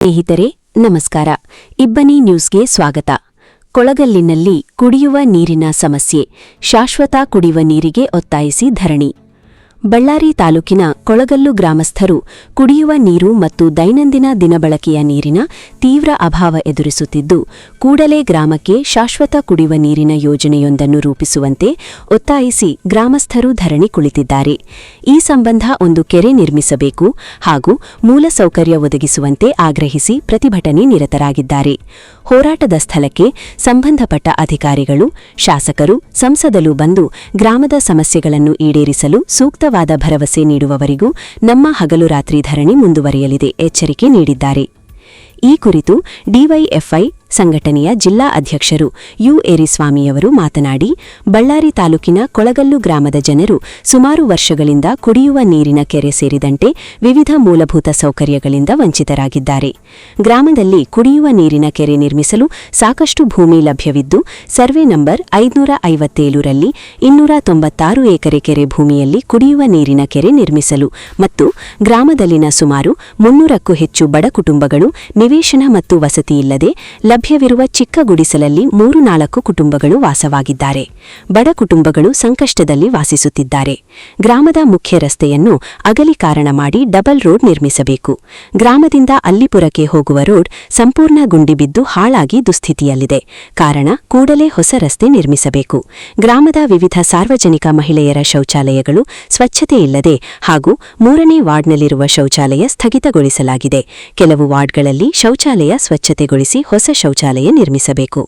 ಸ್ನೇಹಿತರೆ ನಮಸ್ಕಾರ. ಇಬ್ಬನಿ ನ್ಯೂಸ್ಗೆ ಸ್ವಾಗತ. ಕೊಳಗಲ್ಲಿನಲ್ಲಿ ಕುಡಿಯುವ ನೀರಿನ ಸಮಸ್ಯೆ, ಶಾಶ್ವತ ಕುಡಿಯುವ ನೀರಿಗೆ ಒತ್ತಾಯಿಸಿ ಧರಣಿ. ಬಳ್ಳಾರಿ ತಾಲೂಕಿನ ಕೊಳಗಲ್ಲು ಗ್ರಾಮಸ್ಥರು ಕುಡಿಯುವ ನೀರು ಮತ್ತು ದೈನಂದಿನ ದಿನಬಳಕೆಯ ನೀರಿನ ತೀವ್ರ ಅಭಾವ ಎದುರಿಸುತ್ತಿದ್ದು, ಕೂಡಲೇ ಗ್ರಾಮಕ್ಕೆ ಶಾಶ್ವತ ಕುಡಿಯುವ ನೀರಿನ ಯೋಜನೆಯೊಂದನ್ನು ರೂಪಿಸುವಂತೆ ಒತ್ತಾಯಿಸಿ ಗ್ರಾಮಸ್ಥರು ಧರಣಿ ಕುಳಿತಿದ್ದಾರೆ. ಈ ಸಂಬಂಧ ಒಂದು ಕೆರೆ ನಿರ್ಮಿಸಬೇಕು ಹಾಗೂ ಮೂಲಸೌಕರ್ಯ ಒದಗಿಸುವಂತೆ ಆಗ್ರಹಿಸಿ ಪ್ರತಿಭಟನೆ ನಿರತರಾಗಿದ್ದಾರೆ. ಹೋರಾಟದ ಸ್ಥಳಕ್ಕೆ ಸಂಬಂಧಪಟ್ಟ ಅಧಿಕಾರಿಗಳು, ಶಾಸಕರು, ಸಂಸದರು ಬಂದು ಗ್ರಾಮದ ಸಮಸ್ಯೆಗಳನ್ನು ಈಡೇರಿಸಲು ಸೂಕ್ತವಾದ ಭರವಸೆ ನೀಡುವವರೆಗೂ ನಮ್ಮ ಹಗಲು ರಾತ್ರಿ ಧರಣಿ ಮುಂದುವರಿಯಲಿದೆ ಎಚ್ಚರಿಕೆ ನೀಡಿದ್ದಾರೆ. ಈ ಕುರಿತು ಡಿವೈಎಫ್ಐ ಸಂಘಟನೆಯ ಜಿಲ್ಲಾ ಅಧ್ಯಕ್ಷರು ಯು ಏರಿಸ್ವಾಮಿಯವರು ಮಾತನಾಡಿ, ಬಳ್ಳಾರಿ ತಾಲೂಕಿನ ಕೊಳಗಲ್ಲು ಗ್ರಾಮದ ಜನರು ಸುಮಾರು ವರ್ಷಗಳಿಂದ ಕುಡಿಯುವ ನೀರಿನ ಕೆರೆ ಸೇರಿದಂತೆ ವಿವಿಧ ಮೂಲಭೂತ ಸೌಕರ್ಯಗಳಿಂದ ವಂಚಿತರಾಗಿದ್ದಾರೆ. ಗ್ರಾಮದಲ್ಲಿ ಕುಡಿಯುವ ನೀರಿನ ಕೆರೆ ನಿರ್ಮಿಸಲು ಸಾಕಷ್ಟು ಭೂಮಿ ಲಭ್ಯವಿದ್ದು, ಸರ್ವೆ ನಂಬರ್ 557ರಲ್ಲಿ 296 ಎಕರೆ ಕೆರೆ ಭೂಮಿಯಲ್ಲಿ ಕುಡಿಯುವ ನೀರಿನ ಕೆರೆ ನಿರ್ಮಿಸಲು ಮತ್ತು ಗ್ರಾಮದಲ್ಲಿನ ಸುಮಾರು 300ಕ್ಕೂ ಹೆಚ್ಚು ಬಡ ಕುಟುಂಬಗಳು ನಿವೇಶನ ಮತ್ತು ವಸತಿಯಿಲ್ಲದೆ ಲಭ್ಯವಿರುವ ಚಿಕ್ಕ ಗುಡಿಸಲಲ್ಲಿ 3-4 ಕುಟುಂಬಗಳು ವಾಸವಾಗಿದ್ದಾರೆ. ಬಡ ಕುಟುಂಬಗಳು ಸಂಕಷ್ಟದಲ್ಲಿ ವಾಸಿಸುತ್ತಿದ್ದಾರೆ. ಗ್ರಾಮದ ಮುಖ್ಯ ರಸ್ತೆಯನ್ನು ಅಗಲೀಕರಣ ಮಾಡಿ ಡಬಲ್ ರೋಡ್ ನಿರ್ಮಿಸಬೇಕು. ಗ್ರಾಮದಿಂದ ಅಲ್ಲಿಪುರಕ್ಕೆ ಹೋಗುವ ರೋಡ್ ಸಂಪೂರ್ಣ ಗುಂಡಿ ಬಿದ್ದು ಹಾಳಾಗಿ ದುಸ್ಥಿತಿಯಲ್ಲಿದೆ. ಕಾರಣ ಕೂಡಲೇ ಹೊಸ ರಸ್ತೆ ನಿರ್ಮಿಸಬೇಕು. ಗ್ರಾಮದ ವಿವಿಧ ಸಾರ್ವಜನಿಕ ಮಹಿಳೆಯರ ಶೌಚಾಲಯಗಳು ಸ್ವಚ್ಛತೆ ಇಲ್ಲದೆ ಹಾಗೂ 3ನೇ ವಾರ್ಡ್ನಲ್ಲಿರುವ ಶೌಚಾಲಯ ಸ್ಥಗಿತಗೊಳಿಸಲಾಗಿದೆ. ಕೆಲವು ವಾರ್ಡ್ಗಳಲ್ಲಿ ಶೌಚಾಲಯ ಸ್ವಚ್ಛತೆಗೊಳಿಸಿ ಹೊಸ ಶೌಚಾಲಯ ನಿರ್ಮಿಸಬೇಕು.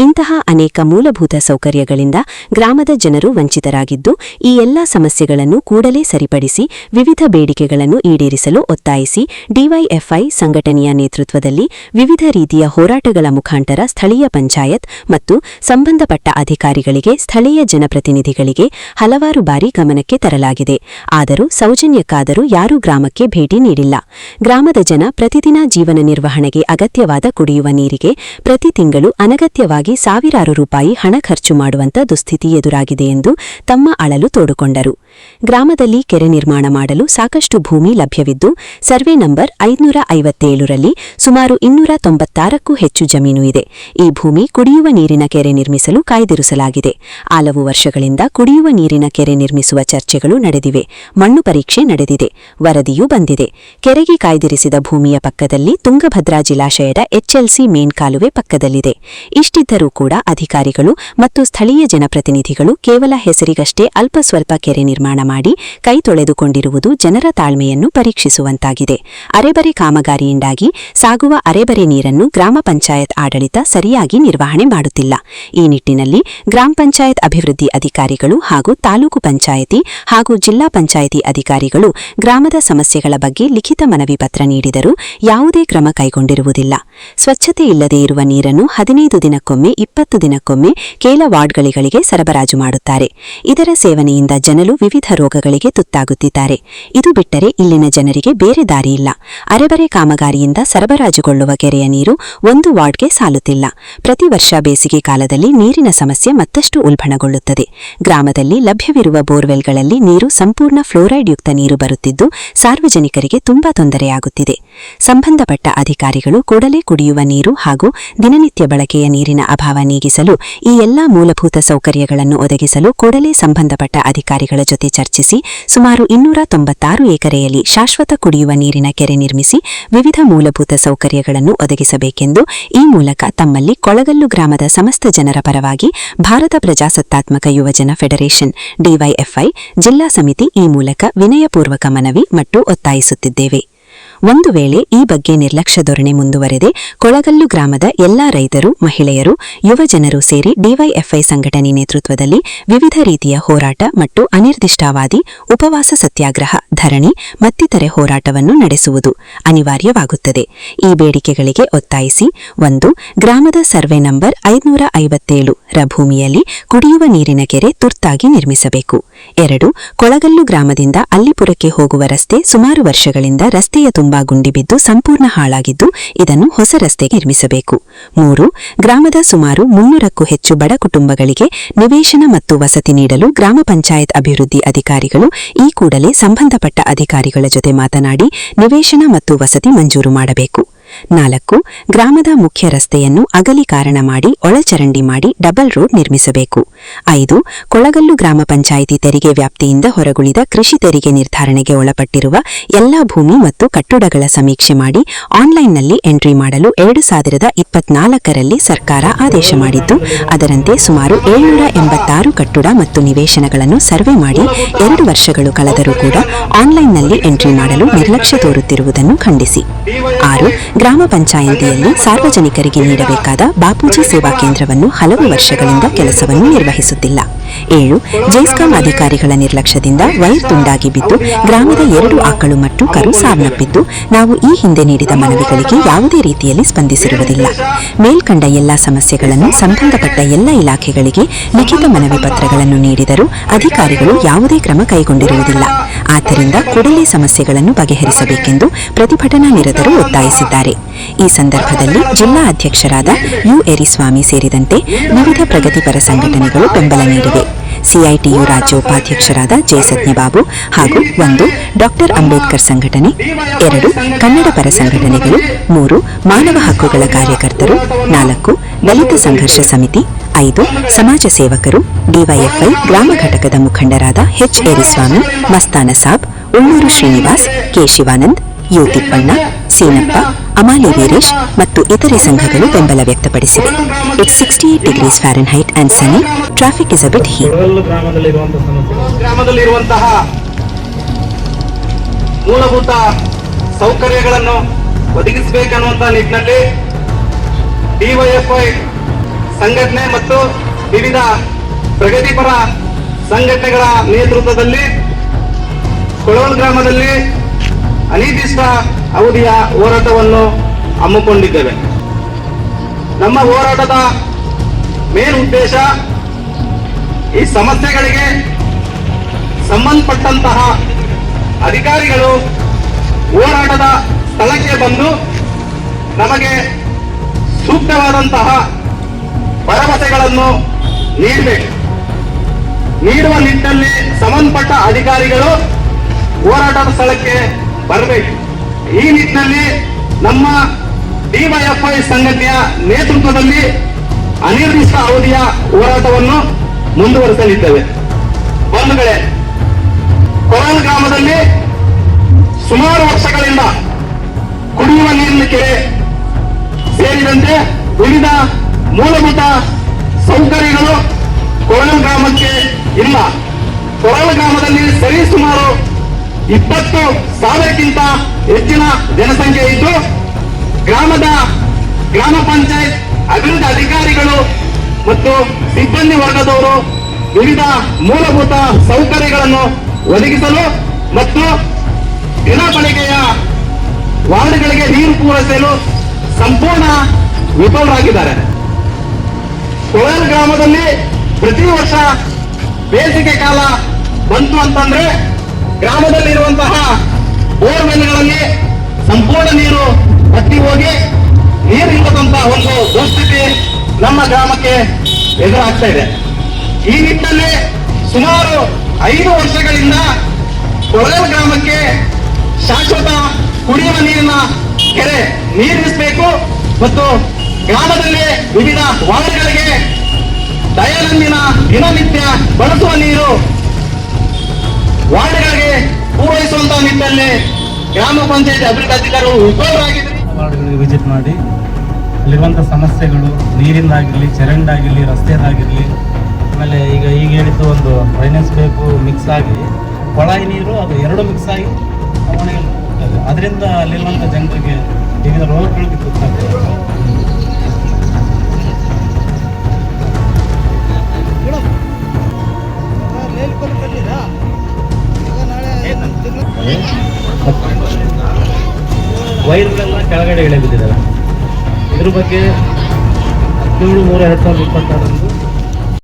ಇಂತಹ ಅನೇಕ ಮೂಲಭೂತ ಸೌಕರ್ಯಗಳಿಂದ ಗ್ರಾಮದ ಜನರು ವಂಚಿತರಾಗಿದ್ದು, ಈ ಎಲ್ಲಾ ಸಮಸ್ಯೆಗಳನ್ನು ಕೂಡಲೇ ಸರಿಪಡಿಸಿ ವಿವಿಧ ಬೇಡಿಕೆಗಳನ್ನು ಈಡೇರಿಸಲು ಒತ್ತಾಯಿಸಿ ಡಿವೈಎಫ್ಐ ಸಂಘಟನೆಯ ನೇತೃತ್ವದಲ್ಲಿ ವಿವಿಧ ರೀತಿಯ ಹೋರಾಟಗಳ ಮುಖಾಂತರ ಸ್ಥಳೀಯ ಪಂಚಾಯತ್ ಮತ್ತು ಸಂಬಂಧಪಟ್ಟ ಅಧಿಕಾರಿಗಳಿಗೆ, ಸ್ಥಳೀಯ ಜನಪ್ರತಿನಿಧಿಗಳಿಗೆ ಹಲವಾರು ಬಾರಿ ಗಮನಕ್ಕೆ ತರಲಾಗಿದೆ. ಆದರೂ ಸೌಜನ್ಯಕ್ಕಾದರೂ ಯಾರೂ ಗ್ರಾಮಕ್ಕೆ ಭೇಟಿ ನೀಡಿಲ್ಲ. ಗ್ರಾಮದ ಜನ ಪ್ರತಿದಿನ ಜೀವನ ನಿರ್ವಹಣೆಗೆ ಅಗತ್ಯವಾದ ಕುಡಿಯುವ ನೀರಿಗೆ ಪ್ರತಿ ತಿಂಗಳು ಅನಗತ್ಯವಾಗಿ ಸಾವಿರಾರು ರೂಪಾಯಿ ಹಣ ಖರ್ಚು ಮಾಡುವಂತ ದುಸ್ಥಿತಿ ಎದುರಾಗಿದೆ ಎಂದು ತಮ್ಮ ಅಳಲು ತೋಡಿಕೊಂಡರು. ಗ್ರಾಮದಲ್ಲಿ ಕೆರೆ ನಿರ್ಮಾಣ ಮಾಡಲು ಸಾಕಷ್ಟು ಭೂಮಿ ಲಭ್ಯವಿದ್ದು, ಸರ್ವೆ ನಂಬರ್ 557ರಲ್ಲಿ ಸುಮಾರು 296ಕ್ಕೂ ಹೆಚ್ಚು ಜಮೀನು ಇದೆ. ಈ ಭೂಮಿ ಕುಡಿಯುವ ನೀರಿನ ಕೆರೆ ನಿರ್ಮಿಸಲು ಕಾಯ್ದಿರಿಸಲಾಗಿದೆ. ಹಲವು ವರ್ಷಗಳಿಂದ ಕುಡಿಯುವ ನೀರಿನ ಕೆರೆ ನಿರ್ಮಿಸುವ ಚರ್ಚೆಗಳು ನಡೆದಿವೆ. ಮಣ್ಣು ಪರೀಕ್ಷೆ ನಡೆದಿದೆ. ವರದಿಯೂ ಬಂದಿದೆ. ಕೆರೆಗೆ ಕಾಯ್ದಿರಿಸಿದ ಭೂಮಿಯ ಪಕ್ಕದಲ್ಲಿ ತುಂಗಭದ್ರಾ ಜಲಾಶಯದ ಎಚ್ಎಲ್ಸಿ ಮೇನ್ ಕಾಲುವೆ ಪಕ್ಕದಲ್ಲಿದೆ. ಇಷ್ಟಿದ್ದರೂ ಕೂಡ ಅಧಿಕಾರಿಗಳು ಮತ್ತು ಸ್ಥಳೀಯ ಜನಪ್ರತಿನಿಧಿಗಳು ಕೇವಲ ಹೆಸರಿಗಷ್ಟೇ ಅಲ್ಪ ಸ್ವಲ್ಪ ಕೆರೆ ನಿರ್ಮಾಣ ಮಾಡಿ ಕೈ ತೊಳೆದುಕೊಂಡಿರುವುದು ಜನರ ತಾಳ್ಮೆಯನ್ನು ಪರೀಕ್ಷಿಸುವಂತಾಗಿದೆ. ಅರೆಬರೆ ಕಾಮಗಾರಿಯಿಂದಾಗಿ ಸಾಗುವ ಅರೆಬರೆ ನೀರನ್ನು ಗ್ರಾಮ ಪಂಚಾಯತ್ ಆಡಳಿತ ಸರಿಯಾಗಿ ನಿರ್ವಹಣೆ ಮಾಡುತ್ತಿಲ್ಲ. ಈ ನಿಟ್ಟಿನಲ್ಲಿ ಗ್ರಾಮ ಪಂಚಾಯತ್ ಅಭಿವೃದ್ಧಿ ಅಧಿಕಾರಿಗಳು ಹಾಗೂ ತಾಲೂಕು ಪಂಚಾಯಿತಿ ಹಾಗೂ ಜಿಲ್ಲಾ ಪಂಚಾಯಿತಿ ಅಧಿಕಾರಿಗಳು ಗ್ರಾಮದ ಸಮಸ್ಯೆಗಳ ಬಗ್ಗೆ ಲಿಖಿತ ಮನವಿ ಪತ್ರ ನೀಡಿದರೂ ಯಾವುದೇ ಕ್ರಮ ಕೈಗೊಂಡಿರುವುದಿಲ್ಲ. ಸ್ವಚ್ಛತೆ ಇಲ್ಲದೆ ಇರುವ ನೀರನ್ನು 15 ದಿನಕ್ಕೊಮ್ಮೆ 20 ದಿನಕ್ಕೊಮ್ಮೆ ಕೆಲ ವಾರ್ಡ್ಗಳಿಗೆ ಸರಬರಾಜು ಮಾಡುತ್ತಾರೆ. ಇದರ ಸೇವನೆಯಿಂದ ಜನರು ವಿವಿಧ ರೋಗಗಳಿಗೆ ತುತ್ತಾಗುತ್ತಿದ್ದಾರೆ. ಇದು ಬಿಟ್ಟರೆ ಇಲ್ಲಿನ ಜನರಿಗೆ ಬೇರೆ ದಾರಿಯಿಲ್ಲ. ಅರೆಬರೆ ಕಾಮಗಾರಿಯಿಂದ ಸರಬರಾಜುಗೊಳ್ಳುವ ಕೆರೆಯ ನೀರು ಒಂದು ವಾರ್ಡ್ಗೆ ಸಾಲುತ್ತಿಲ್ಲ. ಪ್ರತಿ ವರ್ಷ ಬೇಸಿಗೆ ಕಾಲದಲ್ಲಿ ನೀರಿನ ಸಮಸ್ಯೆ ಮತ್ತಷ್ಟು ಉಲ್ಬಣಗೊಳ್ಳುತ್ತದೆ. ಗ್ರಾಮದಲ್ಲಿ ಲಭ್ಯವಿರುವ ಬೋರ್ವೆಲ್ಗಳಲ್ಲಿ ನೀರು ಸಂಪೂರ್ಣ ಫ್ಲೋರೈಡ್ ಯುಕ್ತ ನೀರು ಬರುತ್ತಿದ್ದು, ಸಾರ್ವಜನಿಕರಿಗೆ ತುಂಬಾ ತೊಂದರೆಯಾಗುತ್ತಿದೆ. ಸಂಬಂಧಪಟ್ಟ ಅಧಿಕಾರಿಗಳು ಕೂಡಲೇ ಕುಡಿಯುವ ನೀರು ಹಾಗೂ ದಿನನಿತ್ಯ ಬಳಕೆಯ ನೀರಿನ ಅಭಾವ ನೀಗಿಸಲು, ಈ ಎಲ್ಲಾ ಮೂಲಭೂತ ಸೌಕರ್ಯಗಳನ್ನು ಒದಗಿಸಲು ಕೂಡಲೇ ಸಂಬಂಧಪಟ್ಟ ಅಧಿಕಾರಿಗಳ ಜೊತೆ ಚರ್ಚಿಸಿ ಸುಮಾರು 296 ಎಕರೆಯಲ್ಲಿ ಶಾಶ್ವತ ಕುಡಿಯುವ ನೀರಿನ ಕೆರೆ ನಿರ್ಮಿಸಿ ವಿವಿಧ ಮೂಲಭೂತ ಸೌಕರ್ಯಗಳನ್ನು ಒದಗಿಸಬೇಕೆಂದು ಈ ಮೂಲಕ ತಮ್ಮಲ್ಲಿ ಕೊಳಗಲ್ಲು ಗ್ರಾಮದ ಸಮಸ್ತ ಜನರ ಪರವಾಗಿ ಭಾರತ ಪ್ರಜಾಸತ್ತಾತ್ಮಕ ಯುವಜನ ಫೆಡರೇಷನ್ ಡಿವೈಎಫ್ಐ ಜಿಲ್ಲಾ ಸಮಿತಿ ಈ ಮೂಲಕ ವಿನಯಪೂರ್ವಕ ಮನವಿ ಮತ್ತು ಒತ್ತಾಯಿಸುತ್ತಿದ್ದೇವೆ. ಒಂದು ವೇಳೆ ಈ ಬಗ್ಗೆ ನಿರ್ಲಕ್ಷ್ಯ ಧೋರಣೆ ಮುಂದುವರೆದೆ ಕೊಳಗಲ್ಲು ಗ್ರಾಮದ ಎಲ್ಲಾ ರೈತರು, ಮಹಿಳೆಯರು, ಯುವಜನರು ಸೇರಿ ಡಿವೈಎಫ್ಐ ಸಂಘಟನೆ ನೇತೃತ್ವದಲ್ಲಿ ವಿವಿಧ ರೀತಿಯ ಹೋರಾಟ ಮತ್ತು ಅನಿರ್ದಿಷ್ಟಾವಧಿ ಉಪವಾಸ ಸತ್ಯಾಗ್ರಹ, ಧರಣಿ ಮತ್ತಿತರೆ ಹೋರಾಟವನ್ನು ನಡೆಸುವುದು ಅನಿವಾರ್ಯವಾಗುತ್ತದೆ. ಈ ಬೇಡಿಕೆಗಳಿಗೆ ಒತ್ತಾಯಿಸಿ 1. ಗ್ರಾಮದ ಸರ್ವೆ ನಂಬರ್ 557 ರ ಭೂಮಿಯಲ್ಲಿ ಕುಡಿಯುವ ನೀರಿನ ಕೆರೆ ತುರ್ತಾಗಿ ನಿರ್ಮಿಸಬೇಕು. 2. ಕೊಳಗಲ್ಲು ಗ್ರಾಮದಿಂದ ಅಲ್ಲಿಪುರಕ್ಕೆ ಹೋಗುವ ರಸ್ತೆ ಸುಮಾರು ವರ್ಷಗಳಿಂದ ರಸ್ತೆಯ ತುಂಬಾ ಗುಂಡಿ ಬಿದ್ದು ಸಂಪೂರ್ಣ ಹಾಳಾಗಿದ್ದು, ಇದನ್ನು ಹೊಸ ರಸ್ತೆಗೆ ನಿರ್ಮಿಸಬೇಕು. 3. ಗ್ರಾಮದ ಸುಮಾರು 300ಕ್ಕೂ ಹೆಚ್ಚು ಬಡ ಕುಟುಂಬಗಳಿಗೆ ನಿವೇಶನ ಮತ್ತು ವಸತಿ ನೀಡಲು ಗ್ರಾಮ ಪಂಚಾಯತ್ ಅಭಿವೃದ್ಧಿ ಅಧಿಕಾರಿಗಳು ಈ ಕೂಡಲೇ ಸಂಬಂಧಪಟ್ಟ ಅಧಿಕಾರಿಗಳ ಜೊತೆ ಮಾತನಾಡಿ ನಿವೇಶನ ಮತ್ತು ವಸತಿ ಮಂಜೂರು ಮಾಡಬೇಕು. 4. ಗ್ರಾಮದ ಮುಖ್ಯ ರಸ್ತೆಯನ್ನು ಅಗಲೀಕರಣ ಮಾಡಿ ಒಳಚರಂಡಿ ಮಾಡಿ ಡಬಲ್ ರೋಡ್ ನಿರ್ಮಿಸಬೇಕು. 5. ಕೊಳಗಲ್ಲು ಗ್ರಾಮ ಪಂಚಾಯಿತಿ ತೆರಿಗೆ ವ್ಯಾಪ್ತಿಯಿಂದ ಹೊರಗುಳಿದ ಕೃಷಿ ತೆರಿಗೆ ನಿರ್ಧಾರಣೆಗೆ ಒಳಪಟ್ಟಿರುವ ಎಲ್ಲಾ ಭೂಮಿ ಮತ್ತು ಕಟ್ಟಡಗಳ ಸಮೀಕ್ಷೆ ಮಾಡಿ ಆನ್ಲೈನ್ನಲ್ಲಿ ಎಂಟ್ರಿ ಮಾಡಲು 2024ರಲ್ಲಿ ಸರ್ಕಾರ ಆದೇಶ ಮಾಡಿದ್ದು, ಅದರಂತೆ ಸುಮಾರು 786 ಕಟ್ಟಡ ಮತ್ತು ನಿವೇಶನಗಳನ್ನು ಸರ್ವೆ ಮಾಡಿ 2 ವರ್ಷಗಳು ಕಳೆದರೂ ಕೂಡ ಆನ್ಲೈನ್ನಲ್ಲಿ ಎಂಟ್ರಿ ಮಾಡಲು ನಿರ್ಲಕ್ಷ್ಯ ತೋರುತ್ತಿರುವುದನ್ನು ಖಂಡಿಸಿ. 6. ಗ್ರಾಮ ಪಂಚಾಯಿತಿಯಲ್ಲಿ ಸಾರ್ವಜನಿಕರಿಗೆ ನೀಡಬೇಕಾದ ಬಾಪೂಜಿ ಸೇವಾ ಕೇಂದ್ರವನ್ನು ಹಲವು ವರ್ಷಗಳಿಂದ ಕೆಲಸವನ್ನು ನಿರ್ವಹಿಸುತ್ತಿಲ್ಲ. 7. ಜೆಸ್ಕಾಂ ಅಧಿಕಾರಿಗಳ ನಿರ್ಲಕ್ಷ್ಯದಿಂದ ವೈರ್ ತುಂಡಾಗಿ ಬಿದ್ದು ಗ್ರಾಮದ 2 ಆಕಳು ಮತ್ತು ಕರು ಸಾವನ್ನಪ್ಪಿದ್ದು, ನಾವು ಈ ಹಿಂದೆ ನೀಡಿದ ಮನವಿಗಳಿಗೆ ಯಾವುದೇ ರೀತಿಯಲ್ಲಿ ಸ್ಪಂದಿಸಿರುವುದಿಲ್ಲ. ಮೇಲ್ಕಂಡ ಎಲ್ಲಾ ಸಮಸ್ಯೆಗಳನ್ನು ಸಂಬಂಧಪಟ್ಟ ಎಲ್ಲ ಇಲಾಖೆಗಳಿಗೆ ಲಿಖಿತ ಮನವಿ ಪತ್ರಗಳನ್ನು ನೀಡಿದರೂ ಅಧಿಕಾರಿಗಳು ಯಾವುದೇ ಕ್ರಮ ಕೈಗೊಂಡಿರುವುದಿಲ್ಲ. ಆದ್ದರಿಂದ ಕೂಡಲೇ ಸಮಸ್ಯೆಗಳನ್ನು ಬಗೆಹರಿಸಬೇಕೆಂದು ಪ್ರತಿಭಟನಾ ನಿರತರು ಒತ್ತಾಯಿಸಿದ್ದಾರೆ. ಈ ಸಂದರ್ಭದಲ್ಲಿ ಜಿಲ್ಲಾ ಅಧ್ಯಕ್ಷರಾದ ಯು ಎರಿಸ್ವಾಮಿ ಸೇರಿದಂತೆ ವಿವಿಧ ಪ್ರಗತಿಪರ ಸಂಘಟನೆಗಳು ಬೆಂಬಲ ನೀಡಿವೆ. ಸಿಐಟಿಯು ರಾಜ್ಯ ಉಪಾಧ್ಯಕ್ಷರಾದ ಜೆ ಸತ್ಯಬಾಬು ಹಾಗೂ 1. ಡಾಕ್ಟರ್ ಅಂಬೇಡ್ಕರ್ ಸಂಘಟನೆ, 2. ಕನ್ನಡ ಪರ ಸಂಘಟನೆಗಳು, 3. ಮಾನವ ಹಕ್ಕುಗಳ ಕಾರ್ಯಕರ್ತರು, 4. ದಲಿತ ಸಂಘರ್ಷ ಸಮಿತಿ, 5. ಸಮಾಜ ಸೇವಕರು, ಡಿವೈಎಫ್ಐ ಗ್ರಾಮ ಘಟಕದ ಮುಖಂಡರಾದ H Eriswamy, Mastan Sab, Ulluru Srinivas, K Shivanand, U Thippanna, Seenappa, Amali Veeresh ಮತ್ತು ಇತರೆ ಸಂಘಗಳು ಬೆಂಬಲ ವ್ಯಕ್ತಪಡಿಸಿವೆ. It's 68 degrees Fahrenheit and sunny. Traffic is a bit heat. ಗ್ರಾಮದಲ್ಲಿರುವಂತಹ ಮೂಲಭೂತ ಸೌಕರ್ಯಗಳನ್ನು ಒದಗಿಸಬೇಕನ್ನುವಂತಹ ನಿಟ್ಟಿನಲ್ಲಿ ಡಿವೈಎಫ್ಐ ಸಂಘಟನೆ ಮತ್ತು ವಿವಿಧ ಪ್ರಗತಿಪರ ಸಂಘಟನೆಗಳ ನೇತೃತ್ವದಲ್ಲಿ ಕೊಳವಲ್ ಗ್ರಾಮದಲ್ಲಿ ಅನಿರ್ದಿಷ್ಟ ಅವಧಿಯ ಹೋರಾಟವನ್ನು ಹಮ್ಮಿಕೊಂಡಿದ್ದೇವೆ. ನಮ್ಮ ಹೋರಾಟದ ಮೇನ್ ಉದ್ದೇಶ ಈ ಸಮಸ್ಯೆಗಳಿಗೆ ಸಂಬಂಧಪಟ್ಟಂತಹ ಅಧಿಕಾರಿಗಳು ಹೋರಾಟದ ಸ್ಥಳಕ್ಕೆ ಬಂದು ನಮಗೆ ಸೂಕ್ತವಾದಂತಹ ಭರವಸೆಗಳನ್ನು ನೀಡಬೇಕು. ನೀಡುವ ನಿಟ್ಟಿನಲ್ಲಿ ಸಂಬಂಧಪಟ್ಟ ಅಧಿಕಾರಿಗಳು ಹೋರಾಟದ ಸ್ಥಳಕ್ಕೆ ಬರಬೇಕು. ಈ ನಿಟ್ಟಿನಲ್ಲಿ ನಮ್ಮ ಡಿವೈಎಫ್ಐ ಸಂಘಟನೆಯ ನೇತೃತ್ವದಲ್ಲಿ ಅನಿರ್ದಿಷ್ಟ ಅವಧಿಯ ಹೋರಾಟವನ್ನು ಮುಂದುವರಿಸಲಿದ್ದೇವೆ. ಬಂಧುಗಳೇ, ಕೊಳಗಲ್ ಗ್ರಾಮದಲ್ಲಿ ಸುಮಾರು ವರ್ಷಗಳಿಂದ ಕುಡಿಯುವ ನೀರಿನ ಕೆರೆ ಸೇರಿದಂತೆ ವಿವಿಧ ಮೂಲಭೂತ ಸೌಕರ್ಯಗಳು ಕೊಳಗಲ್ ಗ್ರಾಮಕ್ಕೆ ಇಲ್ಲ. ಕೊಳಗಲ್ ಗ್ರಾಮದಲ್ಲಿ ಸರಿಸುಮಾರು 20,000ಕ್ಕಿಂತ ಹೆಚ್ಚಿನ ಜನಸಂಖ್ಯೆ ಇದ್ದು, ಗ್ರಾಮ ಪಂಚಾಯತ್ ಅಭಿವೃದ್ಧಿ ಅಧಿಕಾರಿಗಳು ಮತ್ತು ಸಿಬ್ಬಂದಿ ವರ್ಗದವರು ವಿವಿಧ ಮೂಲಭೂತ ಸೌಕರ್ಯಗಳನ್ನು ಒದಗಿಸಲು ಮತ್ತು ದಿನ ಬಳಕೆಯ ವಾರ್ಡ್ಗಳಿಗೆ ನೀರು ಪೂರೈಸಲು ಸಂಪೂರ್ಣ ವಿಫಲರಾಗಿದ್ದಾರೆ. ಕೊಳಗಲ್ ಗ್ರಾಮದಲ್ಲಿ ಪ್ರತಿ ವರ್ಷ ಬೇಸಿಗೆ ಕಾಲ ಬಂತು ಅಂತಂದ್ರೆ ಗ್ರಾಮದಲ್ಲಿರುವಂತಹ ಬೋರ್ವೆಲ್ಗಳಲ್ಲಿ ಸಂಪೂರ್ಣ ನೀರು ಬತ್ತಿ ಹೋಗಿ ನೀರಿಲ್ಲದಂತಹ ಒಂದು ದುಸ್ಥಿತಿ ನಮ್ಮ ಗ್ರಾಮಕ್ಕೆ ಎದುರಾಗ್ತಾ ಇದೆ. ಈ ನಿಟ್ಟಿನಲ್ಲಿ ಸುಮಾರು 5 ವರ್ಷಗಳಿಂದ ಕೊಳಗಲ್ ಗ್ರಾಮಕ್ಕೆ ಶಾಶ್ವತ ಕುಡಿಯುವ ನೀರಿನ ಕೆರೆ ನೀರಿಸಬೇಕು ಮತ್ತು ಗ್ರಾಮದಲ್ಲಿ ವಿವಿಧ ವಾರ್ಡ್ಗಳಿಗೆ ದೈನಂದಿನ ದಿನನಿತ್ಯ ಬಳಸುವ ನೀರು ವಾರ್ಡ್ಗಳಿಗೆ ಪೂರೈಸುವಂತಹ ನಿಟ್ಟಿನಲ್ಲಿ ಗ್ರಾಮ ಪಂಚಾಯತ್ ಅಭಿವೃದ್ಧಿ ಅಧಿಕಾರಿಗಳು ವಿಫಲರಾಗಿದ್ದಾರೆ. ವಾರ್ಡ್ಗಳಿಗೆ ವಿಸಿಟ್ ಮಾಡಿ ಅಲ್ಲಿರುವಂಥ ಸಮಸ್ಯೆಗಳು ನೀರಿಂದಾಗಿರಲಿ, ಚರಂಡಾಗಿರಲಿ, ರಸ್ತೆದಾಗಿರಲಿ, ಆಮೇಲೆ ಈಗ ಹೇಳಿದ್ದು ಒಂದು ಡ್ರೈನೇಜ್ ಬೇಕು ಮಿಕ್ಸ್ ಆಗಿ ಕೊಳಾಯಿ ನೀರು ಅದು 2 ಮಿಕ್ಸ್ ಆಗಿ ಅವನಿಗೆ ಹೋಗ್ತದೆ. ಅದರಿಂದ ಅಲ್ಲಿರುವಂಥ ಜನರಿಗೆ ವಿವಿಧ ರೋಗಗಳಿಗೆ ತುತ್ತಾಗ್ತದೆ. ವೈರ್ಗಳೆಲ್ಲ ಕೆಳಗಡೆ ಇಳೆ ಬಿದ್ದಿದ್ದಾವೆ. ಇದ್ರ ಬಗ್ಗೆ 17/3/2026